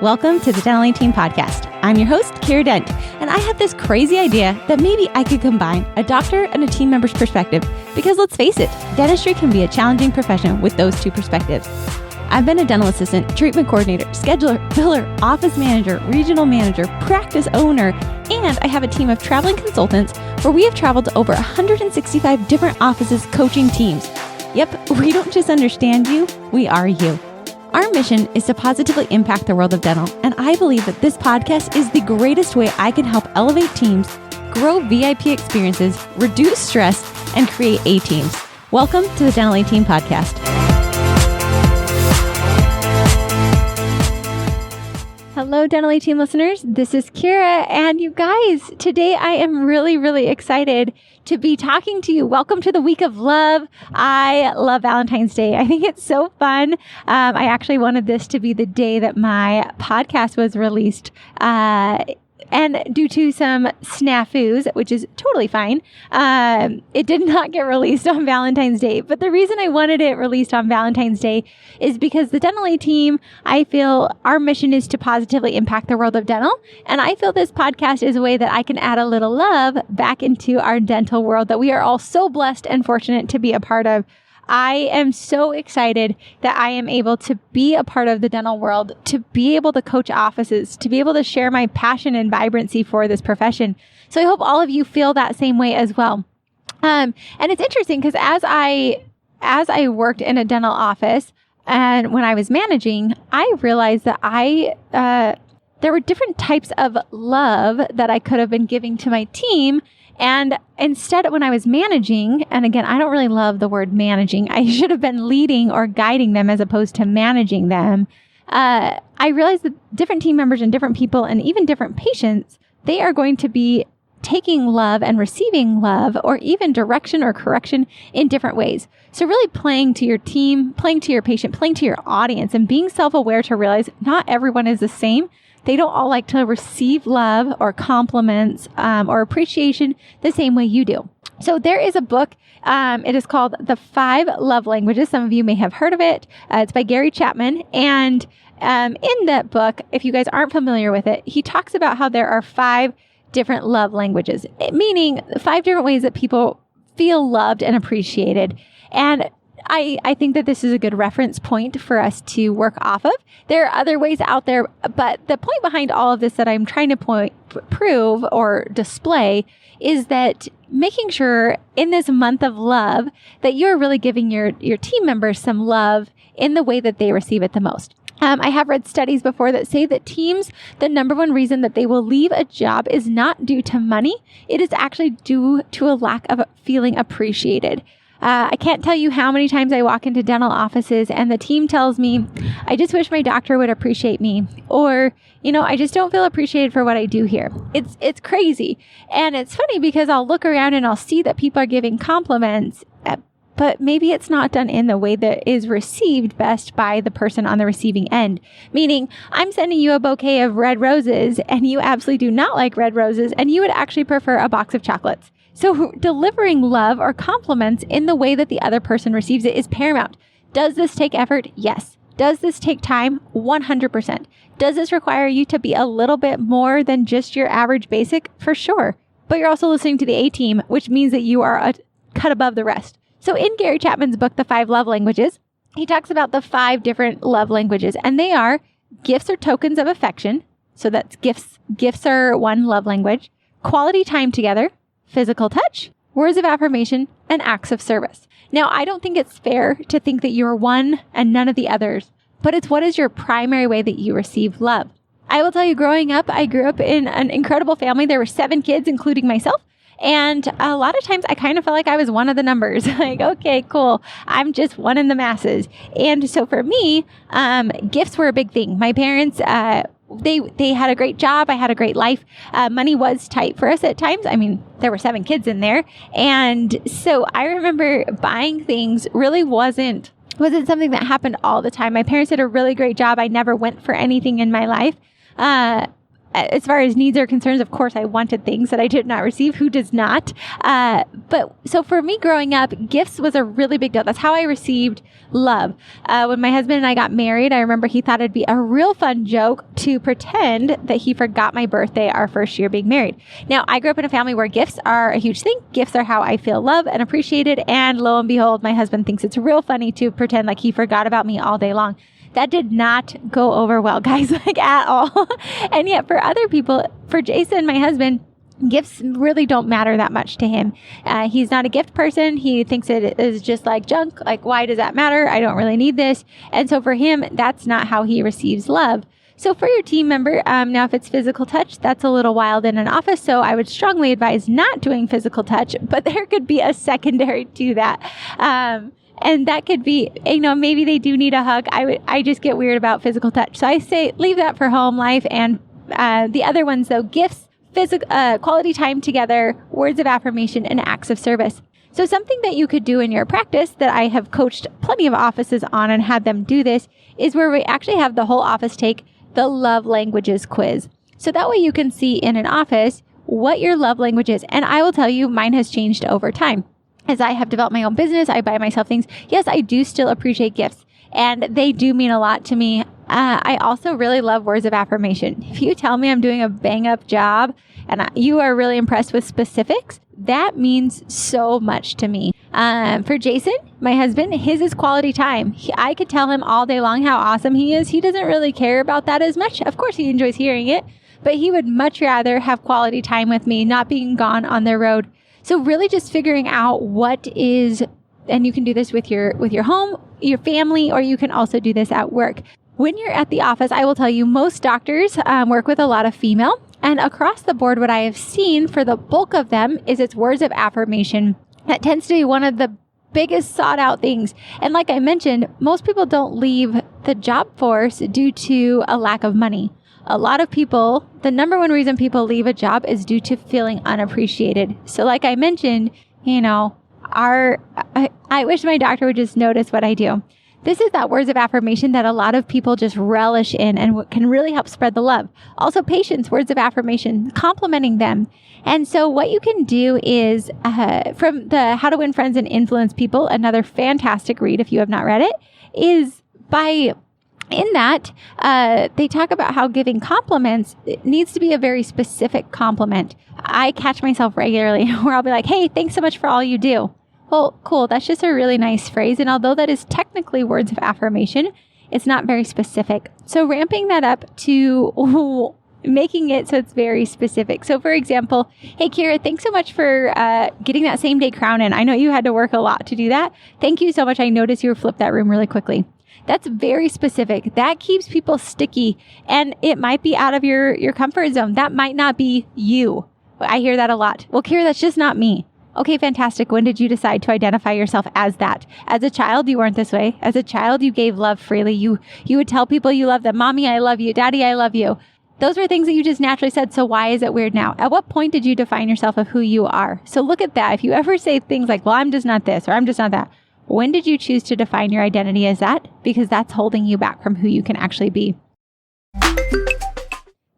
Welcome to the Dental 18 podcast. I'm your host, Kiera Dent, and I have this crazy idea that maybe I could combine a doctor and a team member's perspective because let's face it, dentistry can be a challenging profession with those two perspectives. I've been a dental assistant, treatment coordinator, scheduler, biller, office manager, regional manager, practice owner, and I have a team of traveling consultants where we have traveled to over 165 different offices coaching teams. Yep, we don't just understand you, we are you. Our mission is to positively impact the world of dental, and I believe that this podcast is the greatest way I can help elevate teams, grow VIP experiences, reduce stress, and create A-teams. Welcome to the Dental 18 podcast. Hello, Dental 18 listeners. This is Kiera, and you guys, today I am really excited to be talking to you. Welcome to the week of love. I love Valentine's Day. I think it's so fun. I actually wanted this to be the day that my podcast was released. And due to some snafus, which is totally fine, it did not get released on Valentine's Day. But the reason I wanted it released on Valentine's Day is because the Dental 18 team, I feel our mission is to positively impact the world of dental. And I feel this podcast is a way that I can add a little love back into our dental world that we are all so blessed and fortunate to be a part of. I am so excited that I am able to be a part of the dental world, to be able to coach offices, to be able to share my passion and vibrancy for this profession. So I hope all of you feel that same way as well. And it's interesting because as I worked in a dental office and when I was managing, I realized that there were different types of love that I could have been giving to my team. And instead, when I was managing, and again, I don't really love the word managing. I should have been leading or guiding them as opposed to managing them. I realized that different team members and different people and even different patients, they are going to be taking love and receiving love or even direction or correction in different ways. So really playing to your team, playing to your patient, playing to your audience, and being self-aware to realize not everyone is the same. They don't all like to receive love or compliments or appreciation the same way you do. So there is a book. It is called The 5 Love Languages. Some of you may have heard of it. It's by Gary Chapman. And in that book, if you guys aren't familiar with it, he talks about how there are 5 different love languages, meaning 5 different ways that people feel loved and appreciated. And I think that this is a good reference point for us to work off of. There are other ways out there, but the point behind all of this that I'm trying to prove or display is that making sure in this month of love that you're really giving your team members some love in the way that they receive it the most. I have read studies before that say that teams, the number one reason that they will leave a job is not due to money. It is actually due to a lack of feeling appreciated. I can't tell you how many times I walk into dental offices and the team tells me, I just wish my doctor would appreciate me. Or, I just don't feel appreciated for what I do here. It's crazy. And it's funny because I'll look around and I'll see that people are giving compliments, but maybe it's not done in the way that is received best by the person on the receiving end. Meaning, I'm sending you a bouquet of red roses and you absolutely do not like red roses and you would actually prefer a box of chocolates. So delivering love or compliments in the way that the other person receives it is paramount. Does this take effort? Yes. Does this take time? 100%. Does this require you to be a little bit more than just your average basic? For sure. But you're also listening to the A-team, which means that you are a cut above the rest. So in Gary Chapman's book, The 5 Love Languages, he talks about the 5 different love languages, and they are gifts or tokens of affection. So that's gifts. Gifts are one love language. Quality time together. Physical touch, words of affirmation, and acts of service. Now, I don't think it's fair to think that you're one and none of the others, but it's what is your primary way that you receive love. I will tell you, growing up, I grew up in an incredible family. There were 7 kids, including myself. And a lot of times I kind of felt like I was one of the numbers. Like, okay, cool. I'm just one in the masses. And so for me, gifts were a big thing. My parents, they had a great job. I had a great life. Money was tight for us at times. I mean, there were 7 kids in there. And so I remember buying things really wasn't something that happened all the time. My parents did a really great job. I never went for anything in my life. as far as needs are concerned, of course, I wanted things that I did not receive. Who does not? But so for me growing up, gifts was a really big deal. That's how I received love. When my husband and I got married, I remember he thought it'd be a real fun joke to pretend that he forgot my birthday our first year being married. Now, I grew up in a family where gifts are a huge thing. Gifts are how I feel loved and appreciated. And lo and behold, my husband thinks it's real funny to pretend like he forgot about me all day long. That did not go over well, guys, like at all. And yet for other people, for Jason, my husband, gifts really don't matter that much to him. He's not a gift person. He thinks it is just like junk. Like, why does that matter? I don't really need this. And so for him, that's not how he receives love. So for your team member, now if it's physical touch, that's a little wild in an office. So I would strongly advise not doing physical touch, but there could be a secondary to that. And that could be, maybe they do need a hug. I just get weird about physical touch. So I say leave that for home life. And the other ones, though, gifts, quality time together, words of affirmation, and acts of service. So something that you could do in your practice that I have coached plenty of offices on and had them do this is where we actually have the whole office take the love languages quiz. So that way you can see in an office what your love language is. And I will tell you, mine has changed over time. As I have developed my own business, I buy myself things. Yes, I do still appreciate gifts, and they do mean a lot to me. I also really love words of affirmation. If you tell me I'm doing a bang-up job and you are really impressed with specifics, that means so much to me. For Jason, my husband, his is quality time. I could tell him all day long how awesome he is. He doesn't really care about that as much. Of course, he enjoys hearing it, but he would much rather have quality time with me, not being gone on the road. So really just figuring out what is, and you can do this with your home, your family, or you can also do this at work. When you're at the office, I will tell you, most doctors work with a lot of female. And across the board, what I have seen for the bulk of them is it's words of affirmation. That tends to be one of the biggest sought out things. And like I mentioned, most people don't leave the job force due to a lack of money. A lot of people, the number one reason people leave a job is due to feeling unappreciated. So like I mentioned, I wish my doctor would just notice what I do. This is that words of affirmation that a lot of people just relish in and can really help spread the love. Also, patience, words of affirmation, complimenting them. And so what you can do is from the How to Win Friends and Influence People, another fantastic read if you have not read it, is in that, they talk about how giving compliments, it needs to be a very specific compliment. I catch myself regularly where I'll be like, hey, thanks so much for all you do. Well, cool. That's just a really nice phrase. And although that is technically words of affirmation, it's not very specific. So ramping that up to making it so it's very specific. So for example, hey, Kiera, thanks so much for getting that same day crown in. I know you had to work a lot to do that. Thank you so much. I noticed you flipped that room really quickly. That's very specific. That keeps people sticky, and it might be out of your comfort zone. That might not be you. I hear that a lot. Well, Kiera, that's just not me. Okay, fantastic. When did you decide to identify yourself as that? As a child, you weren't this way. As a child, you gave love freely. You would tell people you love them. Mommy, I love you. Daddy, I love you. Those were things that you just naturally said. So why is it weird now? At what point did you define yourself of who you are? So look at that. If you ever say things like, well, I'm just not this, or I'm just not that. When did you choose to define your identity as that? Because that's holding you back from who you can actually be.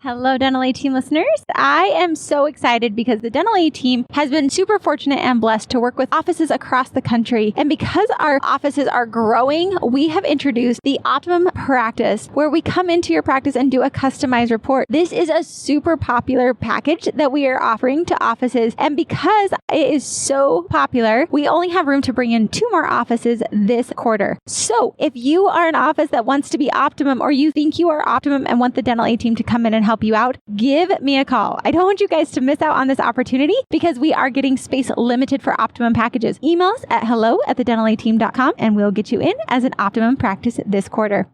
Hello, Dental A Team listeners. I am so excited because the Dental A Team has been super fortunate and blessed to work with offices across the country. And because our offices are growing, we have introduced the Optimum Practice, where we come into your practice and do a customized report. This is a super popular package that we are offering to offices. And because it is so popular, we only have room to bring in 2 more offices this quarter. So if you are an office that wants to be optimum, or you think you are optimum and want the Dental A Team to come in and help you out, give me a call. I don't want you guys to miss out on this opportunity because we are getting space limited for Optimum packages. Email us at hello@thedentalateam.com and we'll get you in as an Optimum practice this quarter.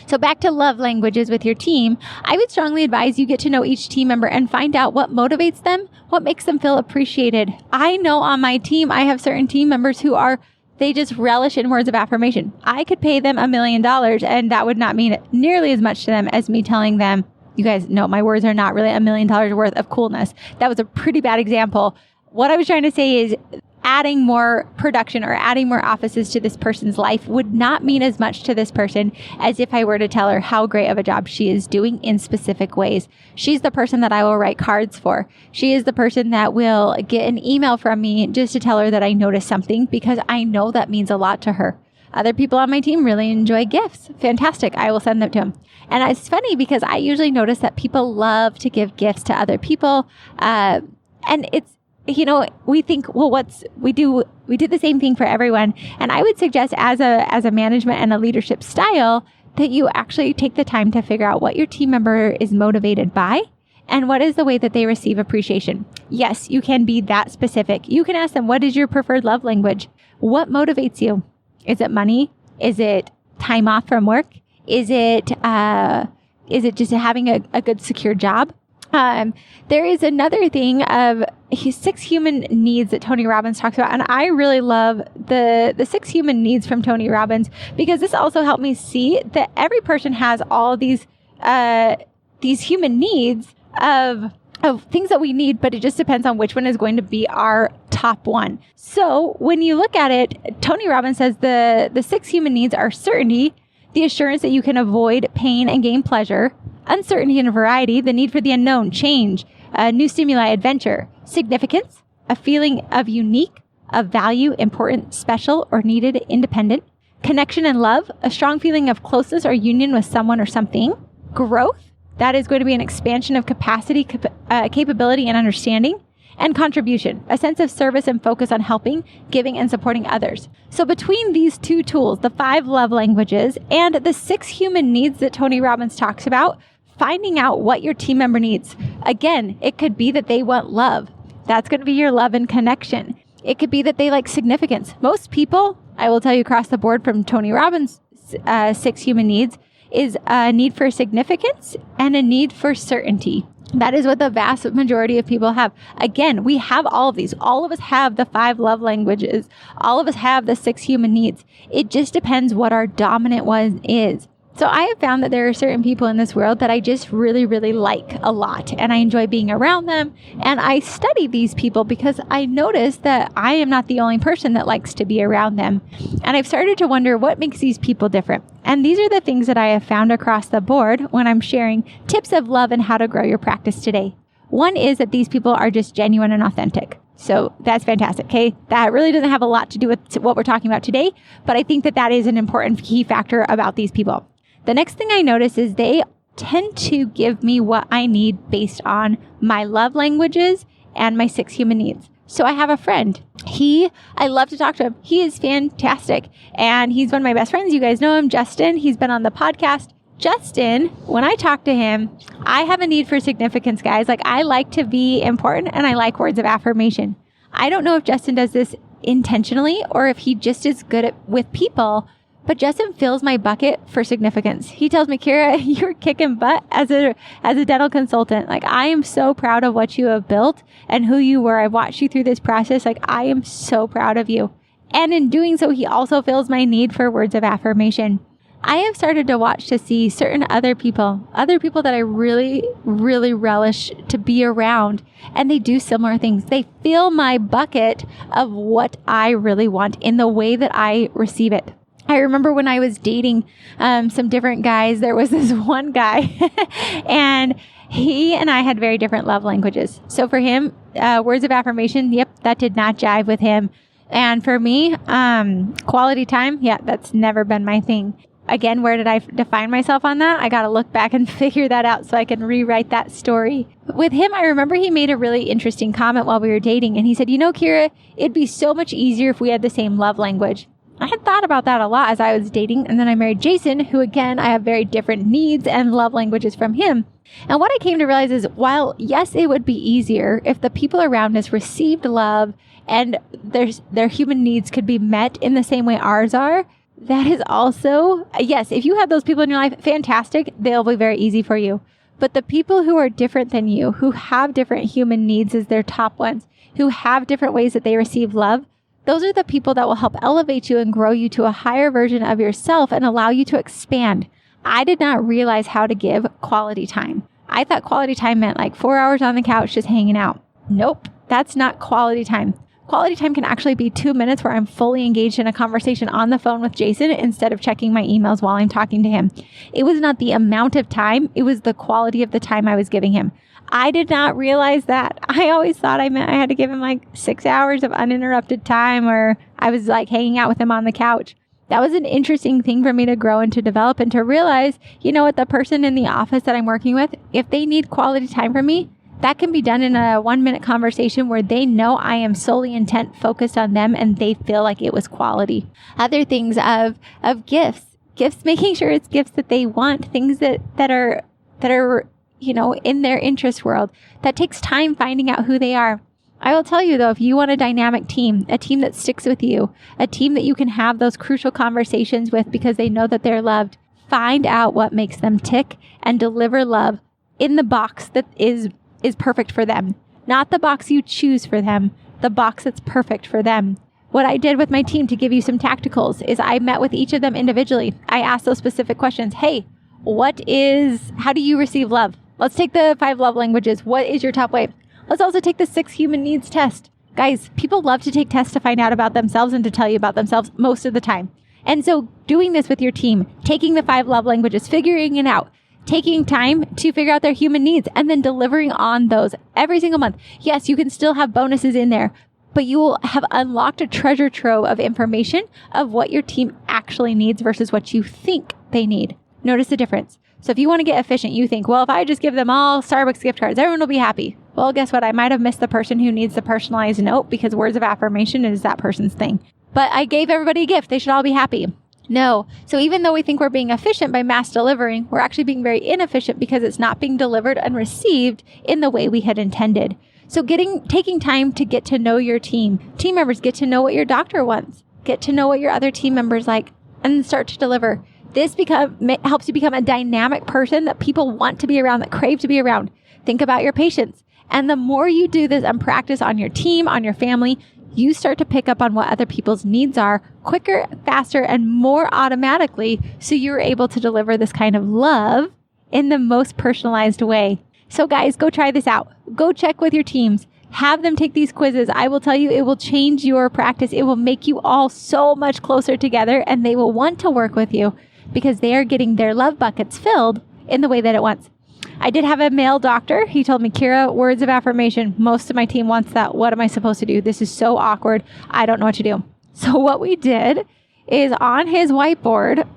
So back to love languages with your team, I would strongly advise you get to know each team member and find out what motivates them, what makes them feel appreciated. I know on my team, I have certain team members who they just relish in words of affirmation. I could pay them $1 million and that would not mean nearly as much to them as me telling them, you guys know my words are not really $1 million worth of coolness. That was a pretty bad example. What I was trying to say is adding more production or adding more offices to this person's life would not mean as much to this person as if I were to tell her how great of a job she is doing in specific ways. She's the person that I will write cards for. She is the person that will get an email from me just to tell her that I noticed something, because I know that means a lot to her. Other people on my team really enjoy gifts. Fantastic. I will send them to them. And it's funny because I usually notice that people love to give gifts to other people. And it's, we think, well, we do the same thing for everyone. And I would suggest as a management and a leadership style that you actually take the time to figure out what your team member is motivated by and what is the way that they receive appreciation. Yes, you can be that specific. You can ask them, what is your preferred love language? What motivates you? Is it money? Is it time off from work? Is it just having a good, secure job? There is another thing of 6 human needs that Tony Robbins talks about. And I really love the 6 human needs from Tony Robbins, because this also helped me see that every person has all these human needs of things that we need, but it just depends on which one is going to be our top one. So when you look at it, Tony Robbins says the 6 human needs are certainty, the assurance that you can avoid pain and gain pleasure, uncertainty and variety, the need for the unknown, change, new stimuli, adventure, significance, a feeling of unique, of value, important, special, or needed, independent, connection and love, a strong feeling of closeness or union with someone or something, growth, that is going to be an expansion of capacity, capability, and understanding, and contribution, a sense of service and focus on helping, giving, and supporting others. So between these 2 tools, the 5 love languages and the 6 human needs that Tony Robbins talks about, finding out what your team member needs. Again, it could be that they want love. That's going to be your love and connection. It could be that they like significance. Most people, I will tell you across the board from Tony Robbins' 6 human needs, is a need for significance and a need for certainty. That is what the vast majority of people have. Again, we have all of these. All of us have the 5 love languages. All of us have the 6 human needs. It just depends what our dominant one is. So I have found that there are certain people in this world that I just really, really like a lot, and I enjoy being around them. And I study these people because I notice that I am not the only person that likes to be around them. And I've started to wonder what makes these people different. And these are the things that I have found across the board when I'm sharing tips of love and how to grow your practice today. One is that these people are just genuine and authentic. So that's fantastic. Okay. That really doesn't have a lot to do with what we're talking about today, but I think that that is an important key factor about these people. The next thing I notice is they tend to give me what I need based on my love languages and my 6 human needs. So I have a friend. I love to talk to him. He is fantastic. And he's one of my best friends. You guys know him, Justin. He's been on the podcast. Justin, when I talk to him, I have a need for significance, guys. Like, I like to be important and I like words of affirmation. I don't know if Justin does this intentionally or if he just is good with people, but Justin fills my bucket for significance. He tells me, Kiera, you're kicking butt as a dental consultant. Like, I am so proud of what you have built and who you were. I've watched you through this process. Like, I am so proud of you. And in doing so, he also fills my need for words of affirmation. I have started to watch to see certain other people that I really, really relish to be around, and they do similar things. They fill my bucket of what I really want in the way that I receive it. I remember when I was dating some different guys, there was this one guy and he and I had very different love languages. So for him, words of affirmation, yep, that did not jive with him. And for me, quality time, yeah, that's never been my thing. Again, where did I define myself on that? I got to look back and figure that out so I can rewrite that story. With him, I remember he made a really interesting comment while we were dating. And he said, you know, Kiera, it'd be so much easier if we had the same love language. I had thought about that a lot as I was dating, and then I married Jason, who, again, I have very different needs and love languages from him. And what I came to realize is, while, yes, it would be easier if the people around us received love and their human needs could be met in the same way ours are, that is also, yes, if you have those people in your life, fantastic, they'll be very easy for you. But the people who are different than you, who have different human needs as their top ones, who have different ways that they receive love, those are the people that will help elevate you and grow you to a higher version of yourself and allow you to expand. I did not realize how to give quality time. I thought quality time meant like 4 hours on the couch just hanging out. Nope, that's not quality time. Quality time can actually be 2 minutes where I'm fully engaged in a conversation on the phone with Jason instead of checking my emails while I'm talking to him. It was not the amount of time, it was the quality of the time I was giving him. I did not realize that. I always thought I meant I had to give him like 6 hours of uninterrupted time, or I was like hanging out with him on the couch. That was an interesting thing for me to grow and to develop and to realize, you know what, the person in the office that I'm working with, if they need quality time from me, that can be done in a 1-minute conversation where they know I am solely intent focused on them and they feel like it was quality. Other things of gifts, making sure it's gifts that they want, things that are, you know, in their interest world. That takes time finding out who they are. I will tell you though, if you want a dynamic team, a team that sticks with you, a team that you can have those crucial conversations with because they know that they're loved, find out what makes them tick and deliver love in the box that is perfect for them. Not the box you choose for them, the box that's perfect for them. What I did with my team, to give you some tacticals, is I met with each of them individually. I asked those specific questions. Hey, how do you receive love? Let's take the 5 love languages. What is your top way? Let's also take the 6 human needs test. Guys, people love to take tests to find out about themselves and to tell you about themselves most of the time. And so doing this with your team, taking the 5 love languages, figuring it out, taking time to figure out their human needs, and then delivering on those every single month. Yes, you can still have bonuses in there, but you will have unlocked a treasure trove of information of what your team actually needs versus what you think they need. Notice the difference. So if you want to get efficient, you think, well, if I just give them all Starbucks gift cards, everyone will be happy. Well, guess what? I might have missed the person who needs the personalized note because words of affirmation is that person's thing. But I gave everybody a gift. They should all be happy. No. So even though we think we're being efficient by mass delivering, we're actually being very inefficient because it's not being delivered and received in the way we had intended. So taking time to get to know your team. Team members, get to know what your doctor wants. Get to know what your other team members like and start to deliver. This helps you become a dynamic person that people want to be around, that crave to be around. Think about your patients. And the more you do this and practice on your team, on your family, you start to pick up on what other people's needs are quicker, faster, and more automatically. So you're able to deliver this kind of love in the most personalized way. So guys, go try this out. Go check with your teams. Have them take these quizzes. I will tell you, it will change your practice. It will make you all so much closer together, and they will want to work with you because they are getting their love buckets filled in the way that it wants. I did have a male doctor. He told me, Kiera, words of affirmation. Most of my team wants that. What am I supposed to do? This is so awkward. I don't know what to do. So what we did is on his whiteboard,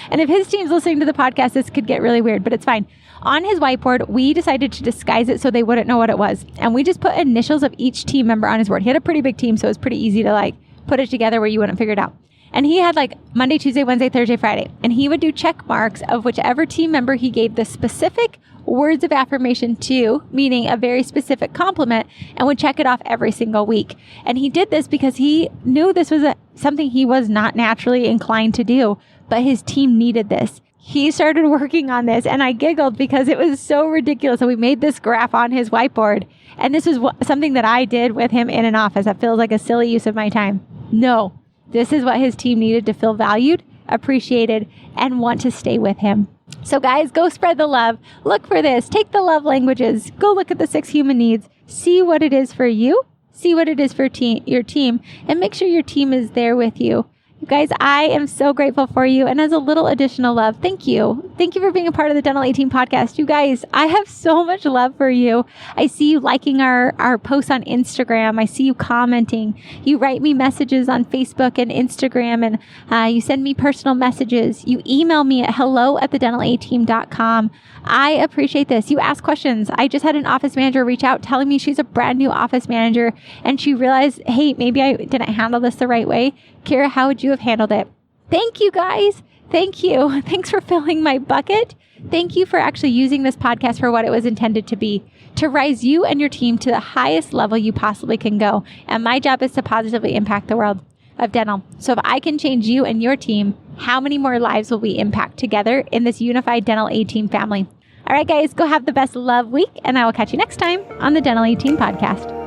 and if his team's listening to the podcast, this could get really weird, but it's fine. On his whiteboard, we decided to disguise it so they wouldn't know what it was. And we just put initials of each team member on his board. He had a pretty big team, so it was pretty easy to put it together where you wouldn't figure it out. And he had Monday, Tuesday, Wednesday, Thursday, Friday. And he would do check marks of whichever team member he gave the specific words of affirmation to, meaning a very specific compliment, and would check it off every single week. And he did this because he knew this was something he was not naturally inclined to do, but his team needed this. He started working on this, and I giggled because it was so ridiculous. So we made this graph on his whiteboard, and this is something that I did with him in an office. That feels like a silly use of my time. No. This is what his team needed to feel valued, appreciated, and want to stay with him. So guys, go spread the love. Look for this. Take the love languages. Go look at the 6 human needs. See what it is for you. See what it is for your team. And make sure your team is there with you. You guys, I am so grateful for you. And as a little additional love, thank you. Thank you for being a part of the Dental 18 podcast. You guys, I have so much love for you. I see you liking our posts on Instagram. I see you commenting. You write me messages on Facebook and Instagram, and you send me personal messages. You email me at hello@thedental18.com. I appreciate this. You ask questions. I just had an office manager reach out telling me she's a brand new office manager, and she realized, hey, maybe I didn't handle this the right way. Kiera, how would you have handled it? Thank you, guys. Thank you. Thanks for filling my bucket. Thank you for actually using this podcast for what it was intended to be, to rise you and your team to the highest level you possibly can go. And my job is to positively impact the world of dental. So if I can change you and your team, how many more lives will we impact together in this unified Dental 18 family? All right, guys, go have the best love week, and I will catch you next time on the Dental 18 podcast.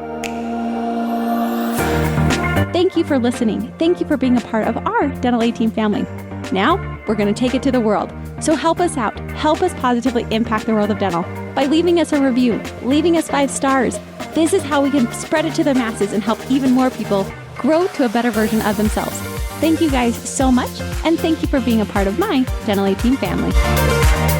Thank you for listening. Thank you for being a part of our Dental 18 family. Now, we're going to take it to the world. So help us out. Help us positively impact the world of dental by leaving us a review, leaving us 5 stars, This is how we can spread it to the masses and help even more people grow to a better version of themselves. Thank you guys so much, and thank you for being a part of my Dental 18 family.